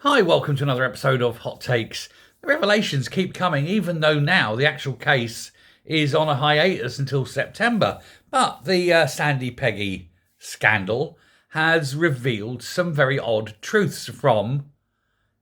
Hi, welcome to another episode of Hot Takes. The revelations keep coming, even though now the actual case is on a hiatus until September. But the Sandie Peggie scandal has revealed some very odd truths from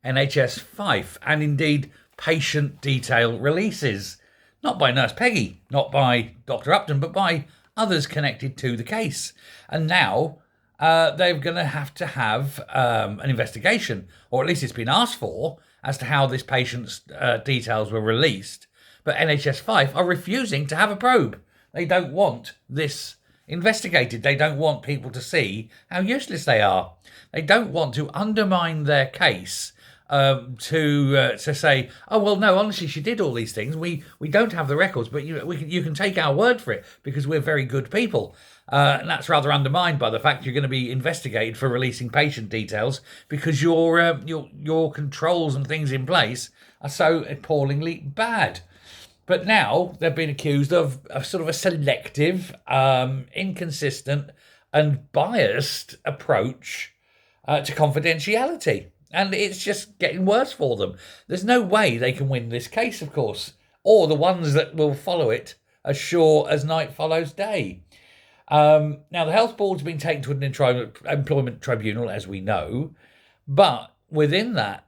NHS Fife and indeed patient detail releases. Not by Nurse Peggie, not by Dr. Upton, but by others connected to the case. And now they're going to have an investigation, or at least it's been asked for, as to how this patient's details were released. But NHS Fife are refusing to have a probe. They don't want this investigated. They don't want people to see how useless they are. They don't want to undermine their case to say, oh well, no, honestly, she did all these things. We don't have the records, but you can take our word for it because we're very good people. And that's rather undermined by the fact you're going to be investigated for releasing patient details because your controls and things in place are so appallingly bad. But now they've been accused of sort of a selective, inconsistent, and biased approach to confidentiality. And it's just getting worse for them. There's no way they can win this case, of course, or the ones that will follow it as sure as night follows day. Now, the health board's been taken to an employment tribunal, as we know, but within that,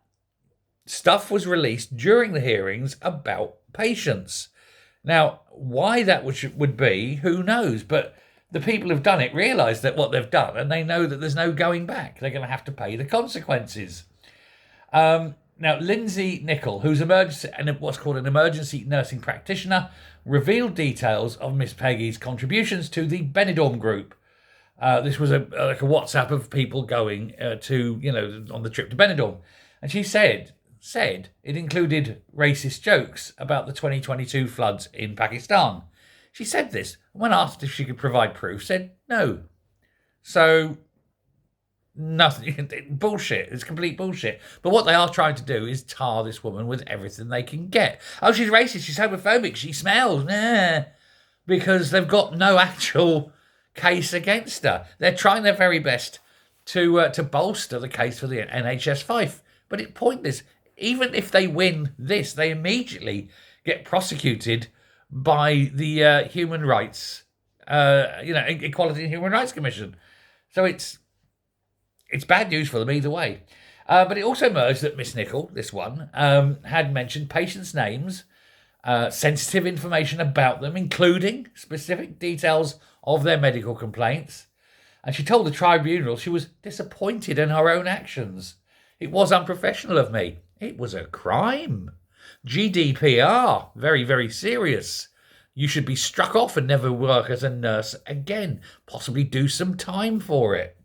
stuff was released during the hearings about patients. Now, why that would be, who knows? But the people who've done it realise that what they've done, and they know that there's no going back. They're going to have to pay the consequences. Now, Lindsay Nichol, who's what's called an emergency nursing practitioner, revealed details of Miss Peggie's contributions to the Benidorm group. This was like a WhatsApp of people going on the trip to Benidorm. And she said it included racist jokes about the 2022 floods in Pakistan. She said this, when asked if she could provide proof, said no. So, nothing. Bullshit. It's complete bullshit. But what they are trying to do is tar this woman with everything they can get. Oh, she's racist. She's homophobic. She smells. Nah. Because they've got no actual case against her. They're trying their very best to bolster the case for the NHS Fife. But it's pointless. Even if they win this, they immediately get prosecuted by the Human Rights, Equality and Human Rights Commission. So it's bad news for them either way. But it also emerged that Miss Nichol, this one, had mentioned patients' names, sensitive information about them, including specific details of their medical complaints. And she told the tribunal she was disappointed in her own actions. It was unprofessional of me. It was a crime. GDPR, very, very serious. You should be struck off and never work as a nurse again, possibly do some time for it.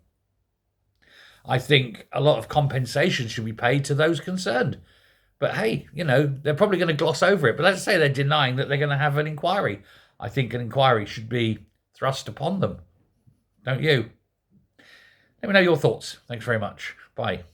I think a lot of compensation should be paid to those concerned. But hey, they're probably going to gloss over it. But let's say they're denying that they're going to have an inquiry. I think an inquiry should be thrust upon them. Don't you? Let me know your thoughts. Thanks very much. Bye.